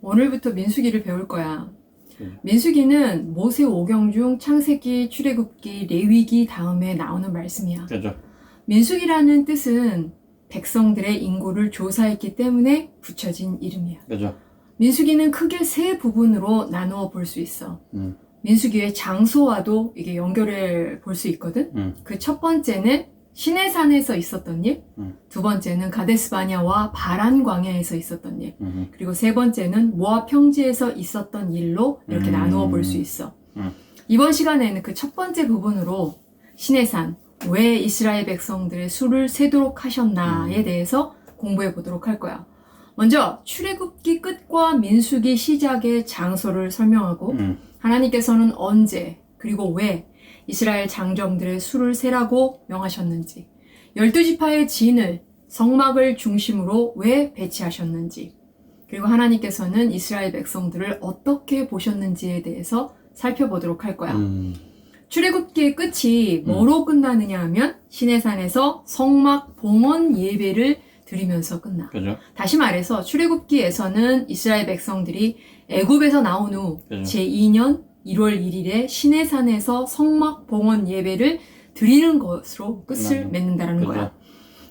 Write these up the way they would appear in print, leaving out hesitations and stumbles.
오늘부터 민수기를 배울 거야. 민수기는 모세 오경 중 창세기, 출애굽기, 레위기 다음에 나오는 말씀이야. 그죠. 민수기라는 뜻은 백성들의 인구를 조사했기 때문에 붙여진 이름이야. 그죠. 민수기는 크게 세 부분으로 나누어 볼 수 있어. 민수기의 장소와도 이게 연결해 볼 수 있거든. 그 첫 번째는 시내산에서 있었던 일, 두 번째는 가데스바냐와 바란 광야에서 있었던 일, 그리고 세 번째는 모압 평지에서 있었던 일로 이렇게 나누어 볼 수 있어. 이번 시간에는 그 첫 번째 부분으로 시내산, 왜 이스라엘 백성들의 수를 세도록 하셨나에 대해서 공부해 보도록 할 거야. 먼저 출애굽기 끝과 민수기 시작의 장소를 설명하고 하나님께서는 언제 그리고 왜 이스라엘 장정들의 수를 세라고 명하셨는지, 12지파의 진을 성막을 중심으로 왜 배치하셨는지, 그리고 하나님께서는 이스라엘 백성들을 어떻게 보셨는지에 대해서 살펴보도록 할 거야. 출애굽기의 끝이 뭐로 끝나느냐 하면 시내산에서 성막 봉헌 예배를 드리면서 끝나. 그죠. 다시 말해서 출애굽기에서는 이스라엘 백성들이 애굽에서 나온 후 제2년 1월 1일에 시내산에서 성막 봉헌 예배를 드리는 것으로 끝을 맺는다는 거야.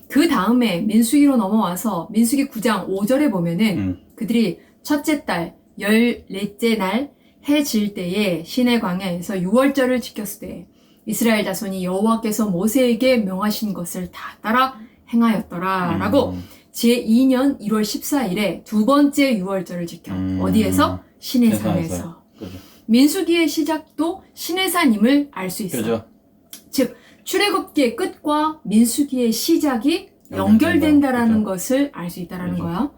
그 다음에 민수기로 넘어와서 민수기 9장 5절에 보면은 그들이 첫째 달 14째 날 해 질 때에 시내 광야에서 6월절을 지켰을 때 이스라엘 자손이 여호와께서 모세에게 명하신 것을 다 따라 행하였더라 라고 제2년 1월 14일에 두 번째 6월절을 지켜. 어디에서? 시내산에서. 민수기의 시작도 시내산임을 알 수 있어. 그죠. 즉 출애굽기의 끝과 민수기의 시작이 연결된다라는 것을 알 수 있다라는 거야.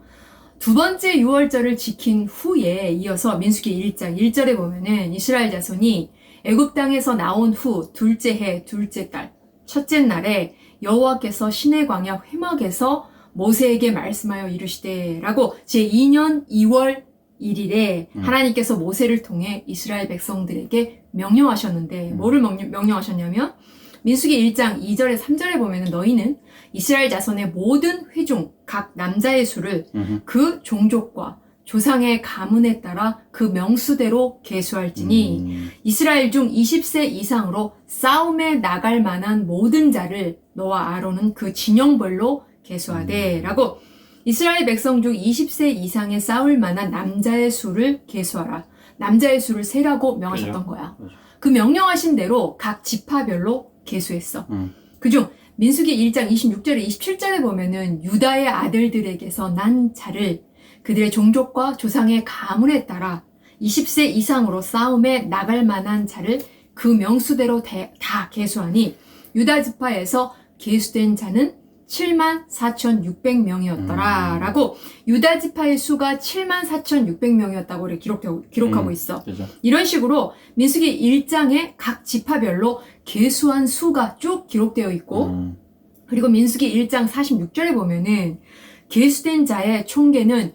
두 번째 6월절을 지킨 후에 이어서 민수기 1장 1절에 보면은 이스라엘 자손이 애굽 땅에서 나온 후 둘째 해 둘째 달 첫째 날에 여호와께서 시내 광야 회막에서 모세에게 말씀하여 이르시되 라고 제2년 2월 1일에 하나님께서 모세를 통해 이스라엘 백성들에게 명령하셨는데 뭐를 명령하셨냐면 민수기 1장 2절에 3절에 보면 너희는 이스라엘 자손의 모든 회중 각 남자의 수를 그 종족과 조상의 가문에 따라 그 명수대로 계수할지니 이스라엘 중 20세 이상으로 싸움에 나갈 만한 모든 자를 너와 아론은 그 진영별로 계수하되 라고 이스라엘 백성 중 20세 이상에 싸울 만한 남자의 수를 계수하라. 남자의 수를 세라고 명하셨던 거야. 그 명령하신 대로 각 지파별로 계수했어. 그중 민수기 1장 26절에 27절에 보면은 유다의 아들들에게서 난 자를 그들의 종족과 조상의 가문에 따라 20세 이상으로 싸움에 나갈 만한 자를 그 명수대로 다 계수하니 유다 지파에서 계수된 자는 74,600명이었더라 라고 유다 지파의 수가 74,600명이었다고 기록하고 있어. 그죠. 이런 식으로 민수기 1장에 각 지파별로 계수한 수가 쭉 기록되어 있고 그리고 민수기 1장 46절에 보면은 계수된 자의 총계는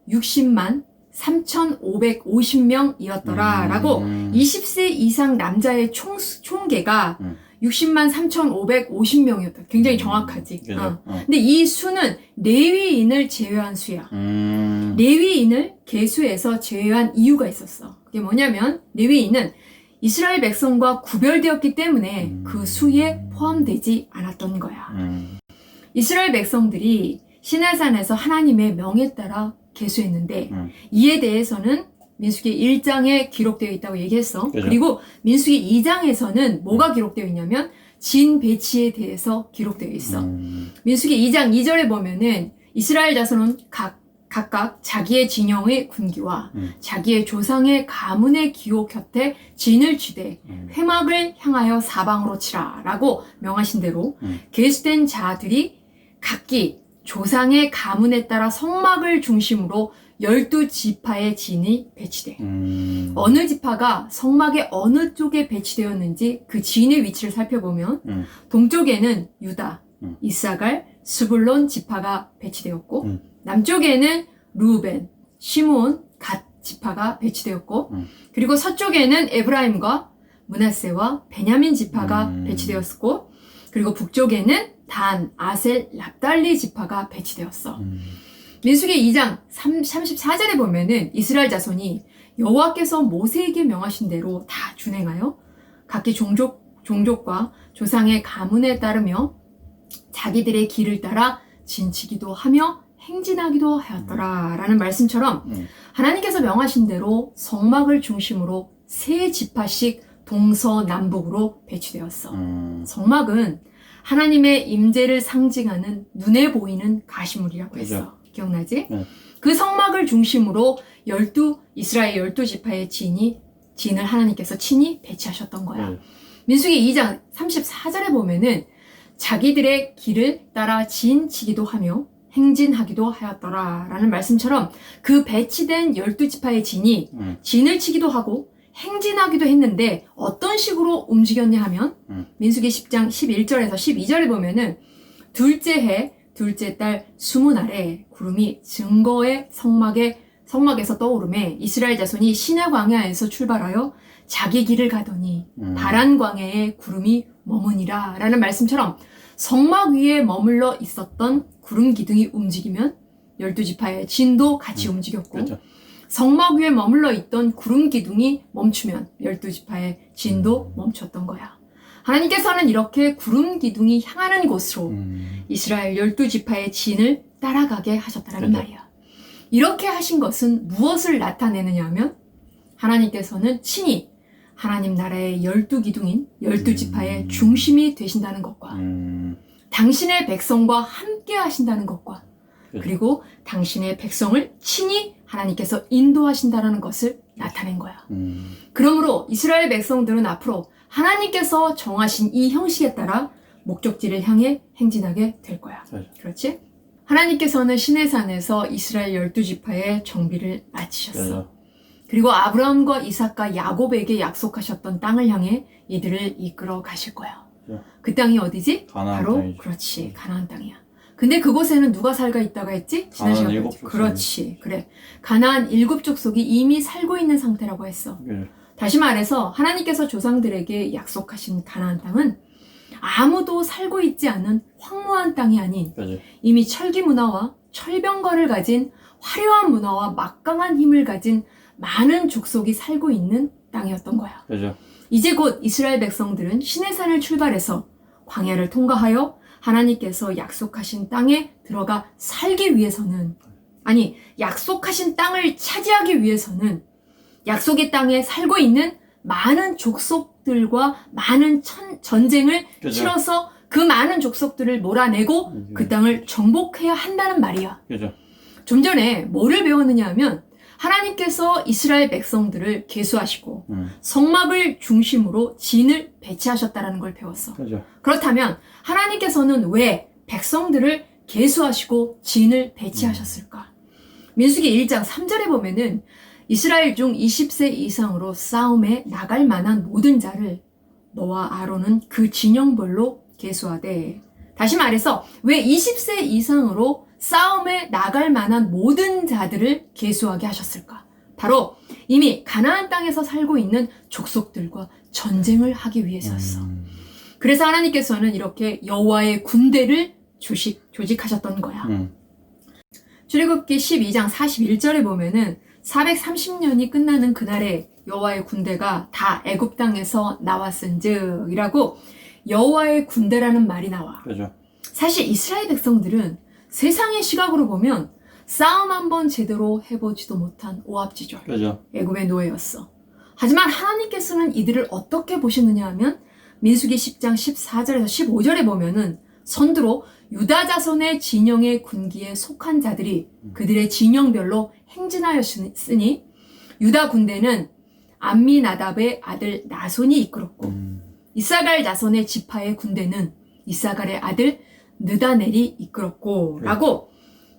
60만 3,550명이었더라 라고 20세 이상 남자의 총계가 60만 3,550명이었다. 굉장히 정확하지. 근데 이 수는 레위인을 제외한 수야. 레위인을 계수해서 제외한 이유가 있었어. 그게 뭐냐면 레위인은 이스라엘 백성과 구별되었기 때문에 그 수에 포함되지 않았던 거야. 이스라엘 백성들이 시내산에서 하나님의 명에 따라 계수했는데 이에 대해서는 민수기 1장에 기록되어 있다고 얘기했어. 그죠? 그리고 민수기 2장에서는 뭐가 기록되어 있냐면 진 배치에 대해서 기록되어 있어. 민수기 2장 2절에 보면은 이스라엘 자손은 각각 자기의 진영의 군기와 자기의 조상의 가문의 기호 곁에 진을 쥐되 회막을 향하여 사방으로 치라 라고 명하신 대로 계수된 자들이 각기 조상의 가문에 따라 성막을 중심으로 12지파의 진이 배치돼. 어느 지파가 성막의 어느 쪽에 배치되었는지 그 진의 위치를 살펴보면 동쪽에는 유다, 이사갈, 스불론 지파가 배치되었고 남쪽에는 루벤, 시므온, 갓 지파가 배치되었고 그리고 서쪽에는 에브라임과 므낫세와 베냐민 지파가 배치되었고 그리고 북쪽에는 단, 아셀, 납달리 지파가 배치되었어. 민수기 2장 34절에 보면은 이스라엘 자손이 여호와께서 모세에게 명하신 대로 다 준행하여 각기 종족과 조상의 가문에 따르며 자기들의 길을 따라 진치기도 하며 행진하기도 하였더라 라는 말씀처럼 하나님께서 명하신 대로 성막을 중심으로 세 지파씩 동서남북으로 배치되었어. 성막은 하나님의 임재를 상징하는 눈에 보이는 가시물이라고 했어. 기억나지? 그 성막을 중심으로 이스라엘 12지파의 진을 하나님께서 친히 배치하셨던 거야. 민수기 2장 34절에 보면은 자기들의 길을 따라 진치기도 하며 행진하기도 하였더라 라는 말씀처럼 그 배치된 12지파의 진을 치기도 하고 행진하기도 했는데 어떤 식으로 움직였냐 하면 민수기 10장 11절에서 12절에 보면은 둘째 해 둘째 달 20날에 구름이 증거의 성막에서 떠오르매 이스라엘 자손이 시내 광야에서 출발하여 자기 길을 가더니 바란 광야에 구름이 머무니라 라는 말씀처럼 성막 위에 머물러 있었던 구름 기둥이 움직이면 12지파의 진도 같이 움직였고 그렇죠. 성막 위에 머물러 있던 구름 기둥이 멈추면 12지파의 진도 멈췄던 거야. 하나님께서는 이렇게 구름 기둥이 향하는 곳으로 이스라엘 12지파의 진을 따라가게 하셨다는 말이야. 이렇게 하신 것은 무엇을 나타내느냐 하면 하나님께서는 친히 하나님 나라의 12기둥인 12지파의 중심이 되신다는 것과 당신의 백성과 함께 하신다는 것과 그리고 당신의 백성을 친히 하나님께서 인도하신다는 것을 나타낸 거야. 그러므로 이스라엘 백성들은 앞으로 하나님께서 정하신 이 형식에 따라 목적지를 향해 행진하게 될 거야. 그렇지? 하나님께서는 시내산에서 이스라엘 12지파의 정비를 마치셨어. 그리고 아브라함과 이삭과 야곱에게 약속하셨던 땅을 향해 이들을 이끌어 가실 거야. 그 땅이 어디지? 바로 땅이죠. 그렇지, 가나안 땅이야. 근데 그곳에는 누가 살고 있다가 했지? 지난 가나안 시간에 7족속이. 그렇지, 그래. 가나안 7족속이 이미 살고 있는 상태라고 했어. 다시 말해서 하나님께서 조상들에게 약속하신 가나안 땅은 아무도 살고 있지 않은 황무한 땅이 아닌 이미 철기 문화와 철병거를 가진 화려한 문화와 막강한 힘을 가진 많은 족속이 살고 있는 땅이었던 거야. 이제 곧 이스라엘 백성들은 시내산을 출발해서 광야를 통과하여 하나님께서 약속하신 땅에 들어가 살기 위해서는 약속하신 땅을 차지하기 위해서는 약속의 땅에 살고 있는 많은 족속들과 많은 전쟁을 치러서 그 많은 족속들을 몰아내고 그 땅을 정복해야 한다는 말이야. 좀 전에 뭐를 배웠느냐 하면 하나님께서 이스라엘 백성들을 계수하시고 성막을 중심으로 진을 배치하셨다는 걸 배웠어. 그렇다면 하나님께서는 왜 백성들을 계수하시고 진을 배치하셨을까? 민수기 1장 3절에 보면은 이스라엘 중 20세 이상으로 싸움에 나갈 만한 모든 자를 너와 아론은 그 진영별로 계수하되, 다시 말해서 왜 20세 이상으로 싸움에 나갈 만한 모든 자들을 계수하게 하셨을까? 바로 이미 가나안 땅에서 살고 있는 족속들과 전쟁을 하기 위해서였어. 그래서 하나님께서는 이렇게 여호와의 군대를 조직하셨던 거야. 출애굽기 12장 41절에 보면은 430년이 끝나는 그날에 여호와의 군대가 다 애굽 땅에서 나왔은즉 이라고 여호와의 군대라는 말이 나와. 사실 이스라엘 백성들은 세상의 시각으로 보면 싸움 한번 제대로 해보지도 못한 오합지졸 애굽의 노예였어. 하지만 하나님께서는 이들을 어떻게 보셨느냐 하면 민수기 10장 14절에서 15절에 보면은 선두로 유다 자손의 진영의 군기에 속한 자들이 그들의 진영별로 행진하였으니 유다 군대는 암미나답의 아들 나손이 이끌었고 이사갈 자손의 지파의 군대는 이사갈의 아들 느다넬이 이끌었고 라고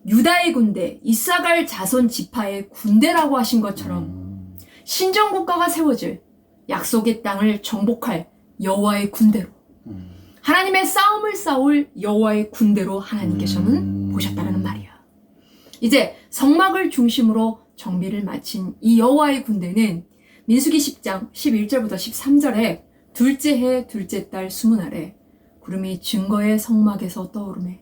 유다의 군대, 이사갈 자손 지파의 군대라고 하신 것처럼 신정국가가 세워질 약속의 땅을 정복할 여호와의 군대로 하나님의 싸움을 싸울 여호와의 군대로 하나님께서는 보셨다는 말이야. 이제 성막을 중심으로 정비를 마친 이 여호와의 군대는 민수기 10장 11절부터 13절에 둘째 해 둘째 달 20날에 구름이 증거의 성막에서 떠오르매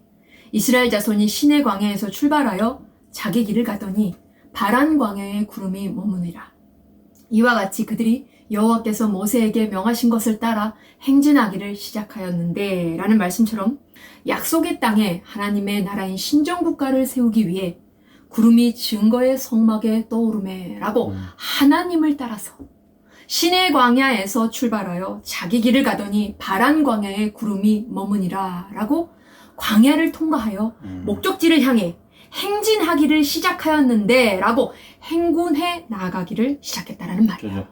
이스라엘 자손이 시내 광야에서 출발하여 자기 길을 가더니 바란 광야에 구름이 머무니라. 이와 같이 그들이 여호와께서 모세에게 명하신 것을 따라 행진하기를 시작하였는데 라는 말씀처럼 약속의 땅에 하나님의 나라인 신정국가를 세우기 위해 구름이 증거의 성막에 떠오르매 라고 하나님을 따라서 신의 광야에서 출발하여 자기 길을 가더니 바란 광야에 구름이 머무니라 라고 광야를 통과하여 목적지를 향해 행진하기를 시작하였는데 라고 행군해 나아가기를 시작했다라는 말이에요.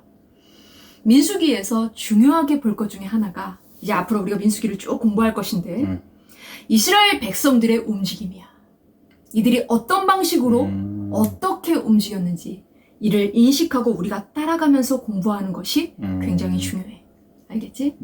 민수기에서 중요하게 볼 것 중에 하나가 이제 앞으로 우리가 민수기를 쭉 공부할 것인데 이스라엘 백성들의 움직임이야. 이들이 어떤 방식으로 어떻게 움직였는지 이를 인식하고 우리가 따라가면서 공부하는 것이 굉장히 중요해. 알겠지?